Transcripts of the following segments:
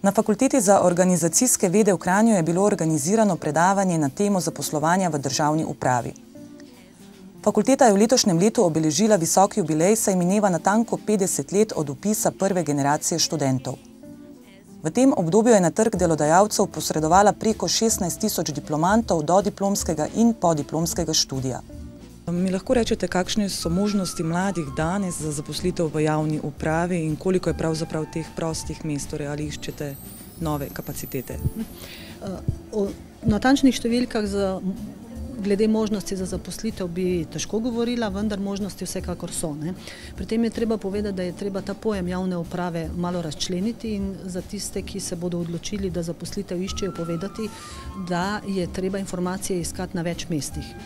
Na Fakulteti za organizacijske vede v Kranju je bilo organizirano predavanje na temo zaposlovanja v državni upravi. Fakulteta je v letošnjem letu obeležila visoki jubilej, saj mineva natanko 50 let od vpisa prve generacije študentov. V tem obdobju je na trg delodajalcev posredovala preko 16.000 diplomantov dodiplomskega in podiplomskega študija. Mi lahko rečete, kakšne so možnosti mladih danes za zaposlitev v javni upravi in koliko je pravzaprav teh prostih mest, torej ali iščete nove kapacitete? O natančnih številkah glede možnosti za zaposlitev bi težko govorila, vendar možnosti vsekakor so. Pri tem je treba povedati, da je treba ta pojem javne uprave malo razčleniti in za tiste, ki se bodo odločili, da zaposlitev iščejo, povedati, da je treba informacije iskati na več mestih.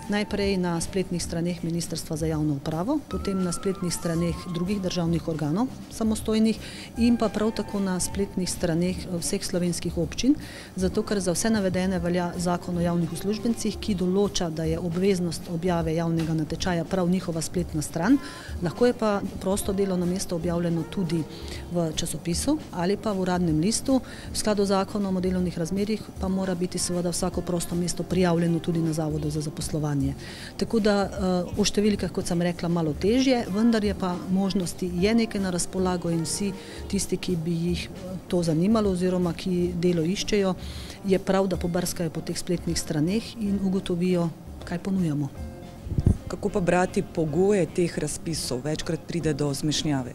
Najprej na spletnih straneh Ministrstva za javno upravo, potem na spletnih straneh drugih državnih organov samostojnih in pa prav tako na spletnih straneh vseh slovenskih občin, zato ker za vse navedene velja Zakon o javnih uslužbencih, ki določa, da je obveznost objave javnega natečaja prav njihova spletna stran, lahko je pa prosto delovno mesto objavljeno tudi v časopisu ali pa v uradnem listu. V skladu z Zakonom o delovnih razmerjih pa mora biti seveda vsako prosto mesto prijavljeno tudi na Zavodu za zaposlovanje. Tako da o številkah, kot sem rekla, malo težje, vendar je pa možnosti je nekaj na razpolago in vsi tisti, ki bi jih to zanimalo oziroma ki delo iščejo, je prav, da pobrskajo po teh spletnih straneh in ugotovijo, kaj ponujamo. Kako pa brati pogoje teh razpisov? Večkrat pride do zmešnjave.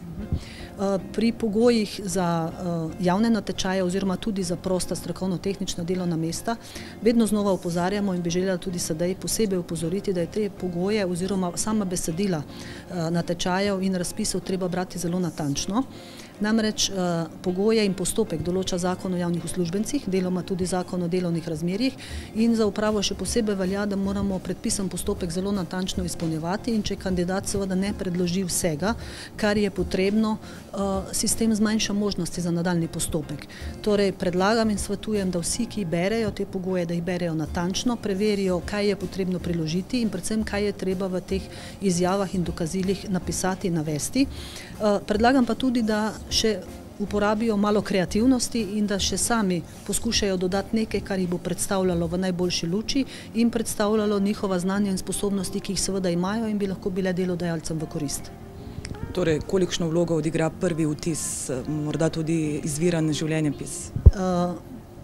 Pri pogojih za javne natečaje oziroma tudi za prosta strokovno-tehnična delovna mesta vedno znova opozarjamo in bi želela tudi sedaj posebej opozoriti, da je te pogoje oziroma sama besedila natečajev in razpisov treba brati zelo natančno. Namreč pogoje in postopek določa Zakon o javnih uslužbencih, deloma tudi Zakon o delovnih razmerjih in za upravo še posebej velja, da moramo predpisan postopek zelo natančno izpolnjevati in če kandidat seveda ne predloži vsega, kar je potrebno, sistem zmanjša možnosti za nadaljnji postopek. Torej predlagam in svetujem, da vsi, ki berejo te pogoje, da jih berejo natančno, preverijo, kaj je potrebno priložiti in predvsem, kaj je treba v teh izjavah in dokazilih napisati in navesti. Predlagam pa tudi, da še uporabijo malo kreativnosti in da še sami poskušajo dodati nekaj, kar jih bo predstavljalo v najboljši luči in predstavljalo njihova znanja in sposobnosti, ki jih seveda imajo in bi lahko bile delodajalcem v korist. Torej, kolikšno vlogo odigra prvi vtis, morda tudi izviran življenjepis?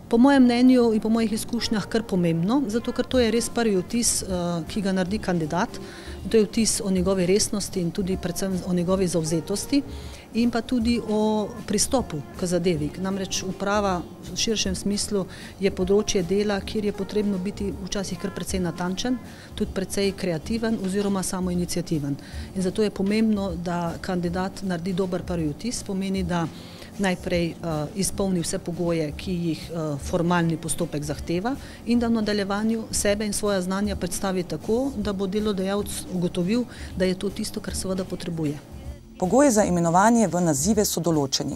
Po mojem mnenju in po mojih izkušnjah kar pomembno, zato ker to je res prvi vtis, ki ga naredi kandidat. To je vtis o njegovi resnosti in tudi predvsem o njegovi zavzetosti in pa tudi o pristopu k zadevi. Namreč uprava v širšem smislu je področje dela, kjer je potrebno biti včasih kar precej natančen, tudi precej kreativen oziroma samoiniciativen. In zato je pomembno, da kandidat naredi dober prvi vtis, pomeni, da najprej izpolni vse pogoje, ki jih formalni postopek zahteva in da v nadaljevanju sebe in svoja znanja predstavi tako, da bo delodajalec ugotovil, da je to tisto, kar seveda potrebuje. Pogoji za imenovanje v nazive so določeni.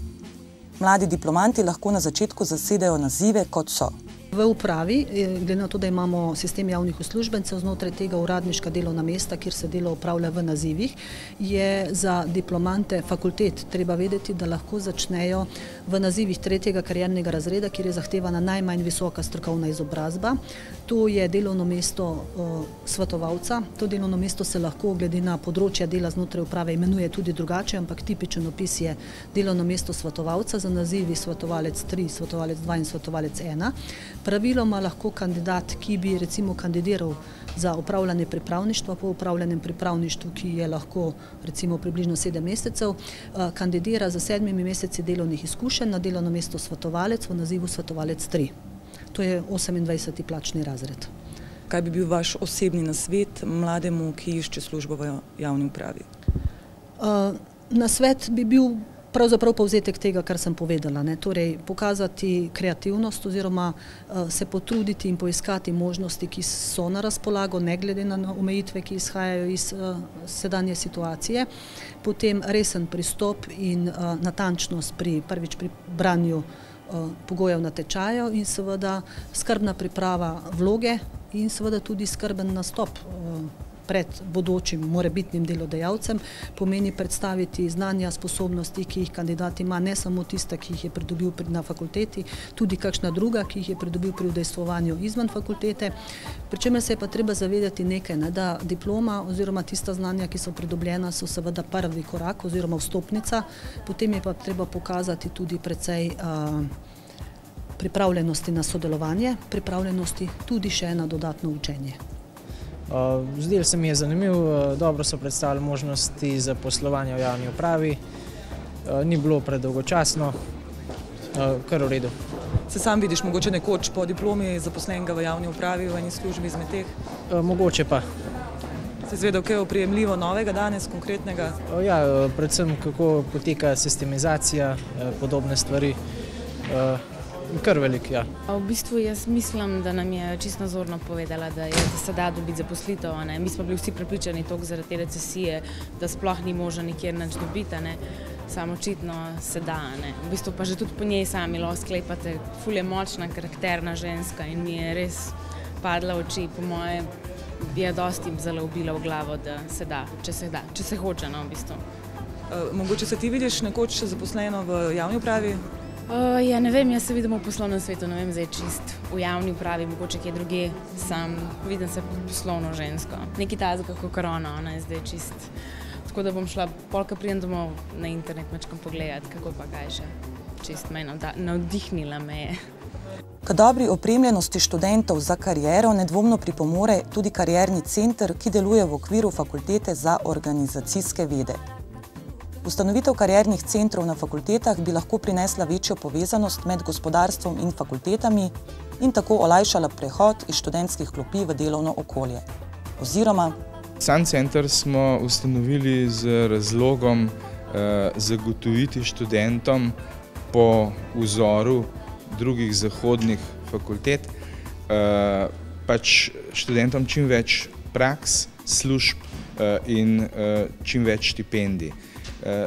Mladi diplomanti lahko na začetku zasedajo nazive, kot so. V upravi, glede na to, da imamo sistem javnih uslužbencev, znotraj tega uradniška delovna mesta, kjer se delo opravlja v nazivih, je za diplomante fakultet treba vedeti, da lahko začnejo v nazivih 3. kariernega razreda, kjer je zahtevana najmanj visoka strokovna izobrazba. To je delovno mesto svetovalca. To delovno mesto se lahko glede na področja dela znotraj uprave imenuje tudi drugače, ampak tipičen opis je delovno mesto svetovalca za nazivi svetovalec 3, svetovalec 2 in svetovalec 1. Praviloma lahko kandidat, ki bi recimo kandidiral za opravljanje pripravništva po opravljenem pripravništvu, ki je lahko recimo približno 7 mesecev, kandidira za 7 meseci delovnih izkušenj na delovno mesto svetovalec v nazivu svetovalec 3. To je 28. plačni razred. Kaj bi bil vaš osebni nasvet mlademu, ki išče službo v javni upravi? Nasvet bi bil pravzaprav povzetek tega, kar sem povedala. Torej, pokazati kreativnost oziroma se potruditi in poiskati možnosti, ki so na razpolago, ne glede na omejitve, ki izhajajo iz sedanje situacije. Potem resen pristop in natančnost prvič pri branju pogojev natečajev in seveda skrbna priprava vloge in seveda tudi skrben nastop pred bodočim morebitnim delodajalcem, pomeni predstaviti znanja, sposobnosti, ki jih kandidat ima, ne samo tiste, ki jih je pridobil na fakulteti, tudi kakšna druga, ki jih je pridobil pri udejstvovanju izven fakultete. Pričemer se je pa treba zavedati nekaj, da diploma oziroma tista znanja, ki so pridobljena, so seveda prvi korak oziroma vstopnica, potem je pa treba pokazati tudi precej pripravljenosti na sodelovanje, pripravljenosti tudi še na dodatno učenje. Zdel se mi je zanimiv, dobro so predstavili možnosti za poslovanje v javni upravi, ni bilo predolgočasno, kar v redu. Se sam vidiš mogoče nekoč po diplomi zaposlenega v javni upravi v eni službi izmed teh? Mogoče pa. Si izvedel kaj oprijemljivo novega danes, konkretnega? Ja, predvsem kako poteka sistemizacija, podobne stvari. Kar velik, ja. V bistvu jaz mislim, da nam je čisto nazorno povedala, da se da dobiti zaposlitev. Mi smo bili vsi prepričani toliko zaradi te recesije, da sploh ni možno nikjer nič dobiti, samo očitno se da. V bistvu pa že tudi po njej sami lahko sklepate, ful je močna, karakterna ženska in mi je res padla v oči. Po moje je dosti zelo ubila v glavo, da se da, če se hoče, v bistvu. Mogoče se ti vidiš nekoč zaposleno v javni upravi? Ja, ne vem, jaz se vidim v poslovnem svetu, ne vem zdaj čist v javni upravi, mogoče kje druge, sam vidim se poslovno žensko. Nekaj tazga kot korona, ona je zdaj čist. Tako da bom šla, polka pridem domov na internet mačkam pogledati, kako pa kaj še. Čist me je navdihnila me je. K dobri opremljenosti študentov za kariero nedvomno pripomore tudi karierni center, ki deluje v okviru Fakultete za organizacijske vede. Ustanovitev kariernih centrov na fakultetah bi lahko prinesla večjo povezanost med gospodarstvom in fakultetami in tako olajšala prehod iz študentskih klopi v delovno okolje. Oziroma, Sam center smo ustanovili z razlogom zagotoviti študentom po vzoru drugih zahodnih fakultet, pač študentom čim več praks, služb in čim več štipendij.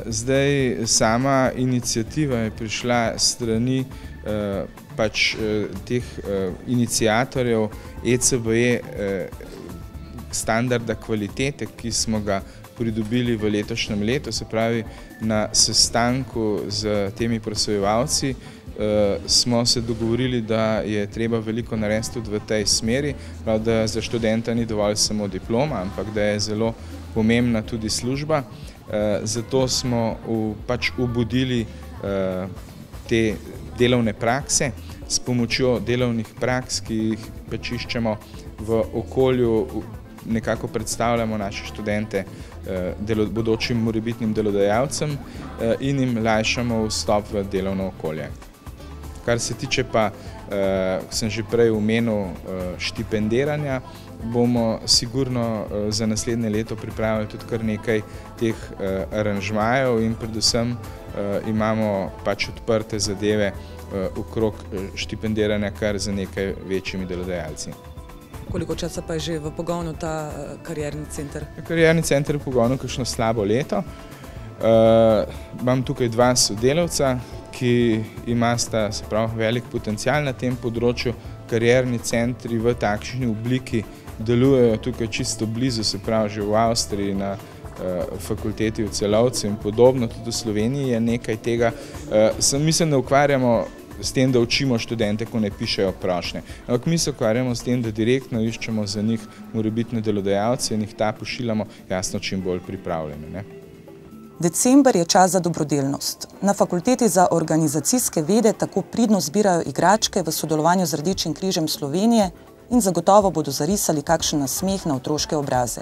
Zdaj sama iniciativa je prišla strani teh iniciatorjev ECBE standarda kvalitete, ki smo ga pridobili v letošnjem letu, se pravi na sestanku z temi presojevalci smo se dogovorili, da je treba veliko narediti tudi v tej smeri, da za študenta ni dovolj samo diploma, ampak da je zelo pomembna tudi služba. Zato smo obudili te delovne prakse s pomočjo delovnih praks, ki jih iščemo v okolju, nekako predstavljamo naše študente bodočim morebitnim delodajalcem in jim lajšamo vstop v delovno okolje. Kar se tiče pa, sem že prej omenil, štipendiranja, bomo sigurno za naslednje leto pripravili tudi kar nekaj teh aranžmajev in predvsem imamo odprte zadeve okrog štipendiranja kar za nekaj večjimi delodajalci. Koliko časa pa je že v pogonu ta karierni center? Karierni center je v pogonu kakšno slabo leto. Imam tukaj dva sodelavca, ki imata velik potencial na tem področju. Karierni centri v takšni obliki delujejo tukaj čisto blizu, se pravi že v Avstriji, na fakulteti v Celovcu in podobno, tudi v Sloveniji je nekaj tega. Mi se ne ukvarjamo s tem, da učimo študente, ko ne pišejo prošnje. Ampak mi se ukvarjamo s tem, da direktno iščemo za njih morebitne delodajalce in jih ta pošiljamo jasno čim bolj pripravljene. December je čas za dobrodelnost. Na Fakulteti za organizacijske vede tako pridno zbirajo igračke v sodelovanju z Rdečim križem Slovenije in zagotovo bodo zarisali kakšen nasmeh na otroške obraze.